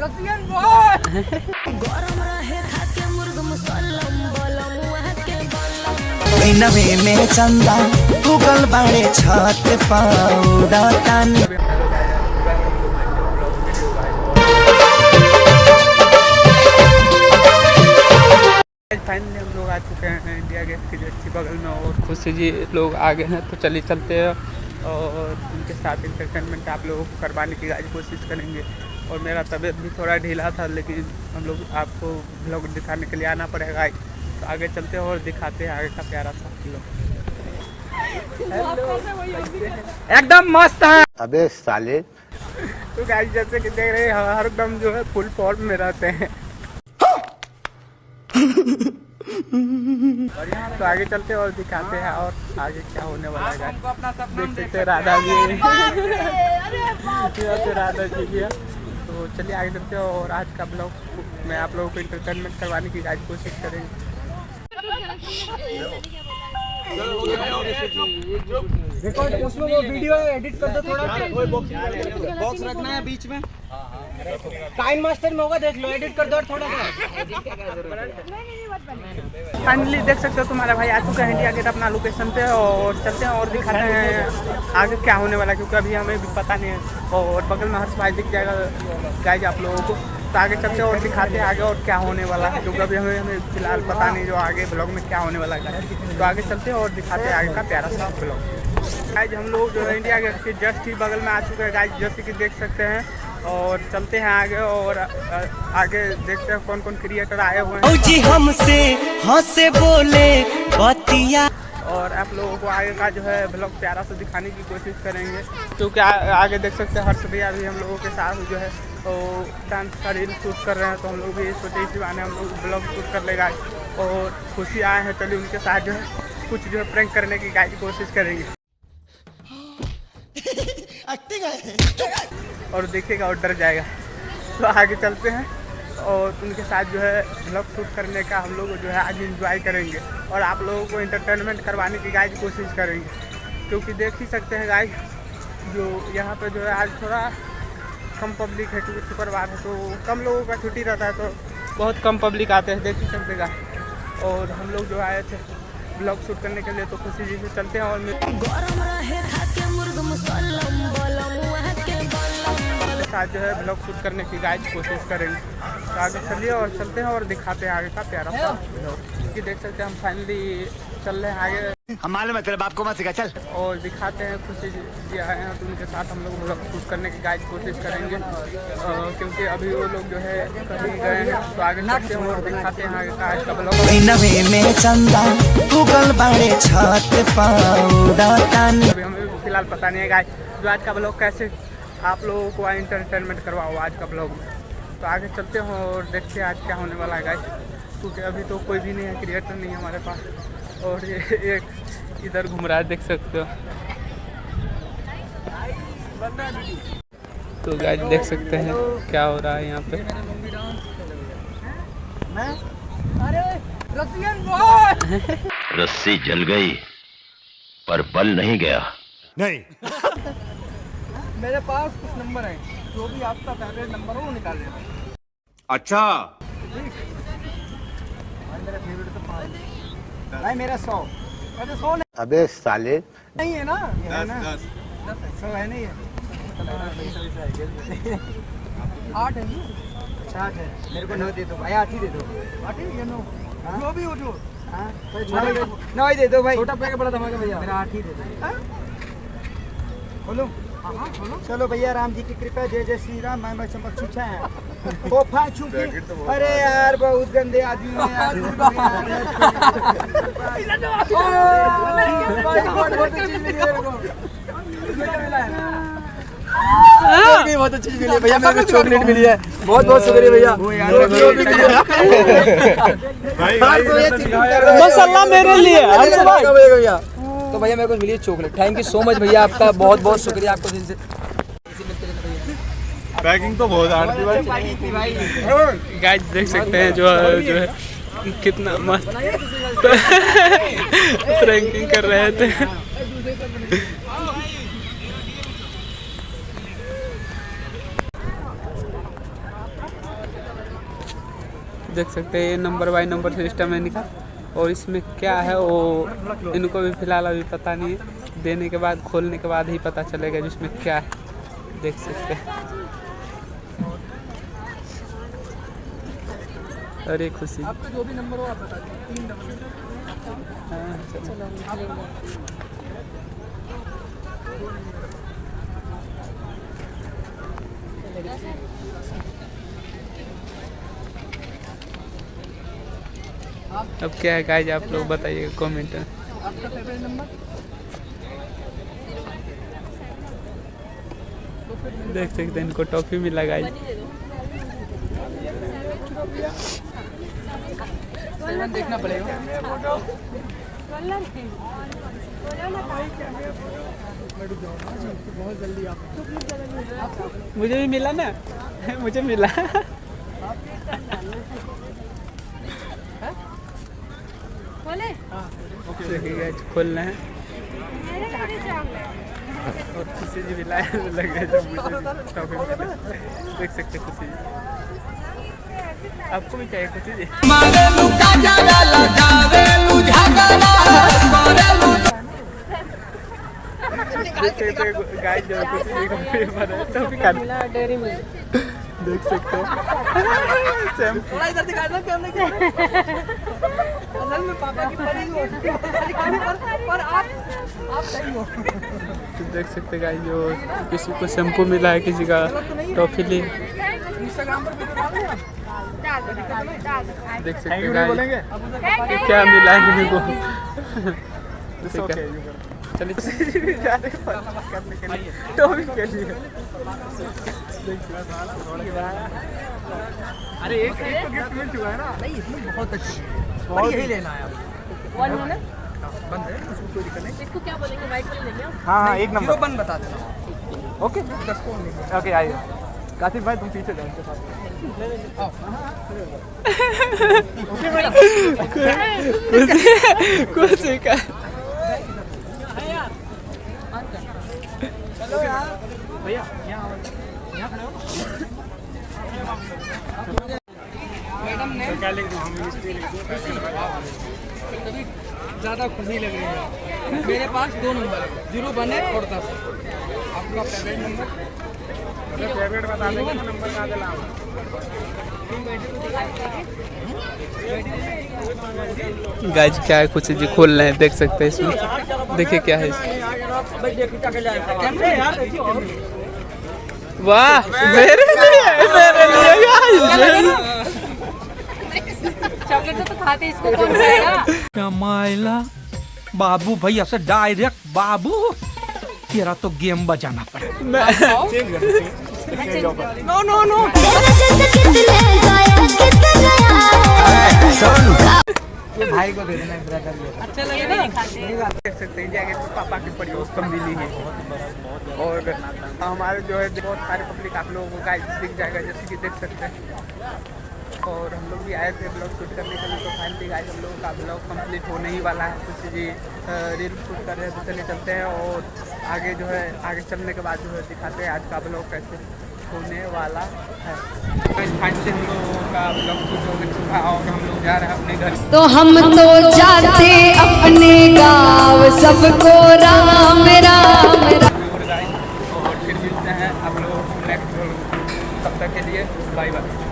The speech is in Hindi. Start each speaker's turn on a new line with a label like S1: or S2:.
S1: रसियन बहुत
S2: नवे में चंदा गूगल बाड़े छत पाउडा तानी।
S1: फाइनली हम लोग आ चुके हैं इंडिया गेट के जस्ट बगल में और खुशी जी लोग आ गए हैं, तो चलिए चलते हैं और उनके साथ इंटरटेनमेंट आप लोगों को करवाने की कोशिश करेंगे। और मेरा तबीयत भी थोड़ा ढीला था, लेकिन हम लोग आपको ब्लॉग दिखाने के लिए आना पड़ेगा। तो आगे चलते हैं और दिखाते हैं आगे का प्यारा सा ब्लॉग। एकदम मस्त है।
S3: अबे साले।
S1: तो गाइस जैसे कि देख रहे हैं हर दम जो है फुल फॉर्म में रहते हैं। तो आगे चलते हैं और दिखाते हैं और आगे क्या होने वाला है। देख सकते हैं राधा जी राधा जी भी है। तो चलिए आगे चलते हैं और आज का ब्लॉग मैं आप लोगों को इंटरटेनमेंट करवाने की कोशिश करेंगे। देखो उसमें वो वीडियो एडिट कर दो, थोड़ा बॉक्स रखना है बीच में। काइन मास्टर में होगा, देख लो, एडिट कर दो थोड़ा सा। फाइनली देख सकते हो तुम्हारा भाई आ चुका है इंडिया गेट अपना लोकेशन पे, और चलते हैं और दिखाते हैं आगे क्या होने वाला है, क्योंकि अभी हमें भी पता नहीं है। और बगल में हर्ष भाई दिख जाएगा गाइस आप लोगों को। तो आगे चलते हैं और दिखाते हैं आगे और क्या होने वाला है, क्योंकि अभी हमें फिलहाल पता नहीं जो आगे ब्लॉग में क्या होने वाला है। तो आगे चलते हैं और दिखाते हैं आगे का प्यारा सा ब्लॉग। गाइस हम लोग जो है इंडिया गेट के जस्ट ही बगल में आ चुके हैं गाइस, जैसे कि देख सकते हैं। और चलते हैं आगे और आगे देखते हैं कौन कौन क्रिएटर आए हुए हैं
S2: जी हमसे हंसे बोले बतिया।
S1: और आप लोगों को आगे का जो है ब्लॉग प्यारा सा दिखाने की कोशिश करेंगे, क्योंकि आगे देख सकते हैं हर्ष भैया भी हम लोगों के साथ जो है तो डांस का रील शूट कर रहे हैं। तो हम लोग भी सोचे इसी बहाने हम लोग ब्लॉग शूट कर लेगा। और खुशी आए हैं, चलिए उनके साथ जो है कुछ जो है प्रैंक करने की कोशिश करेंगे। और देखिएगा और डर जाएगा। तो आगे चलते हैं और उनके साथ जो है ब्लॉग शूट करने का हम लोग जो है आज एंजॉय करेंगे और आप लोगों को एंटरटेनमेंट करवाने की कोशिश करेंगे। क्योंकि देख ही सकते हैं गाइस जो यहाँ पे जो है आज थोड़ा कम पब्लिक है, क्योंकि शुक्रवार है तो कम लोगों का छुट्टी रहता है, तो बहुत कम पब्लिक आते हैं, देख ही सकते गाइस। और हम लोग जो आए थे ब्लॉग शूट करने के लिए, तो खुशी जी से चलते हैं और साथ जो है ब्लॉग शूट करने की कोशिश करेंगे। तो आगे चलिए और चलते हैं और दिखाते हैं आगे का प्यारा सा ब्लॉग। देख सकते हैं हम फाइनली चल रहे हैं आगे।
S3: हमारे में तेरे बाप को मत सिखा, चल।
S1: और दिखाते हैं खुशी जी आए हैं, तो उनके साथ हम लोग ब्लॉग शूट करने की कोशिश करेंगे, क्योंकि अभी वो लोग जो है कहीं गए हैं। तो आगे चलते हैं और दिखाते हैं आगे का आज का ब्लॉग।
S2: नवे में चंदा गूगल बाड़े छत पाउडा तानी।
S1: अभी हमें फिलहाल पता नहीं है गाइस जो आज का ब्लॉग कैसे आप लोगों को एंटरटेनमेंट करवाओ आज का ब्लॉग में। तो आगे चलते हैं और देखते हैं आज क्या होने वाला है गाइस, क्योंकि अभी तो कोई भी नहीं है, क्रिएटर नहीं है हमारे पास। और ये एक इधर घूम रहा है, देख सकते हो। तो गाइस देख सकते हैं क्या हो रहा है यहाँ पे।
S4: रस्सी जल गई पर बल नहीं गया।
S3: नहीं।
S1: मेरे पास कुछ नंबर है, जो भी आपका फेवरेट नंबर हो वो निकाल लेना।
S3: अच्छा।
S1: मेरा फेवरेट तो 5 भाई, मेरा 100 नहीं।
S3: अबे साले।
S1: नहीं है ना, ये है ना 100 है नहीं है। 8 है नहीं, 8 है। मेरे को 9 दे दो भाई, 8 ही दे दो। 8 ही या 9 जो भी हो जो। हाँ 9 ही दे दो भाई। छोटा पैकेट बड़ा धमाका भैया, मेरा 8 ही दे दो। बोलो चलो भैया, राम जी की कृपा, जय जय श्री राम। मैं चमक छुछा है तोहफा छुपी। अरे यार बहुत गंदे आदमी हैं यार। बहुत अच्छी चीज मिली है भैया, मेरे को चॉकलेट मिली है, बहुत बहुत शुक्रिया भैया। माशाल्लाह मेरे लिए भैया। तो भैया मेरे को मिली है chocolate, thank you so much भैया, आपका बहुत बहुत शुक्रिया आपको दिल से।
S3: पैकिंग तो बहुत हार्ड थी भाई।
S1: गाइस देख सकते हैं जो है कितना मस्त प्रैंकिंग कर रहे थे। देख सकते हैं ये नंबर बाई नंबर सिस्टम है इनका। और इसमें क्या है वो इनको भी फिलहाल अभी पता नहीं है, देने के बाद खोलने के बाद ही पता चलेगा जिसमें क्या है। देख सकते हैं। अरे खुशी आपका जो भी नंबर हो आप बता दीजिए। 3 नंबर। हाँ चलो अब क्या है गाइस आप लोग बताइएगा कमेंट में। आपका फेवरेट नंबर देख सकते हैं इनको टॉफी मिला गाइस। देखना पड़ेगा। बहुत जल्दी आप मुझे भी मिला ना मुझे मिला। खोलना है और खुशी जी भी लाए लग रहे जब मुझे देख सकते खुशी जी। आपको भी चाहिए खुशी जी? गाइस जो खुशी जी का देख सकते हो। थोड़ा इधर दिखाना कैमरे के असल में पापा की परी हो पर आप सही हो। तो देख सकते गाइस जो किसी को शैम्पू मिला है, किसी का टॉफी ली। इंस्टाग्राम पर देख सकते गाइस क्या मिला है इनको। चलिए करने के लिए टॉफी के लिए। अरे एक तो गिफ्ट मिल चुका है ना। नहीं इसमें बहुत अच्छी है, यही लेना है आप। वन है ना बंद है, उसको कोई दिक्कत नहीं। इसको क्या बोलेंगे वाइट वाला लेंगे? हाँ एक नंबर बंद बता देना। ओके 10 को लेंगे। ओके आइए कासिफ भाई तुम पीछे जाओ उनके साथ। कुछ का चलो यार भैया यहाँ खड़े हो। मैडम ने तो क्या लिख दूँ हम ज़्यादा खुशी लग रही है। मेरे पास 2 नंबर है 0, 1 है और 10। आपका फेवरेट नंबर? फेवरेट बता देंगे नंबर का दिला। गाइस क्या है कुछ जी खोल रहे हैं, देख सकते हैं इसमें। देखिए क्या है इसमें। वाह मेरे लिए
S5: चॉकलेट तो खाते इसको कौन खाएगा?
S6: माइला बाबू भैया से डायरेक्ट बाबू तेरा तो गेम बजाना पड़ेगा।
S1: नो नो नो ये भाई को दे देना ब्रदर। अच्छा लगेगा देख सकते हैं कि पापा की पड़ी उसको मिली है। और हमारे जो है बहुत सारे पब्लिक आप लोगों को गाइस दिख जाएगा जैसे कि देख सकते हैं। और हम लोग भी आए थे ब्लॉग शूट करने के लिए, तो फाइनली गाइस हम लोगों का ब्लॉग कंप्लीट होने ही वाला है। कुछ जी रील शूट कर रहे हैं तो चले चलते हैं और आगे जो है आगे चलने के बाद जो है दिखाते हैं आज का ब्लॉग कैसे होने वाला है। फाइनली हम लोगों का ब्लॉग शूट हो चुका और हम लोग जा रहे हैं अपने घर।
S5: तो हम तो जाते अपने गाँव सबको राम राम
S1: और फिर मिलते हैं आप लोगों को नेक्स्ट। तब तक के लिए बाय बाय।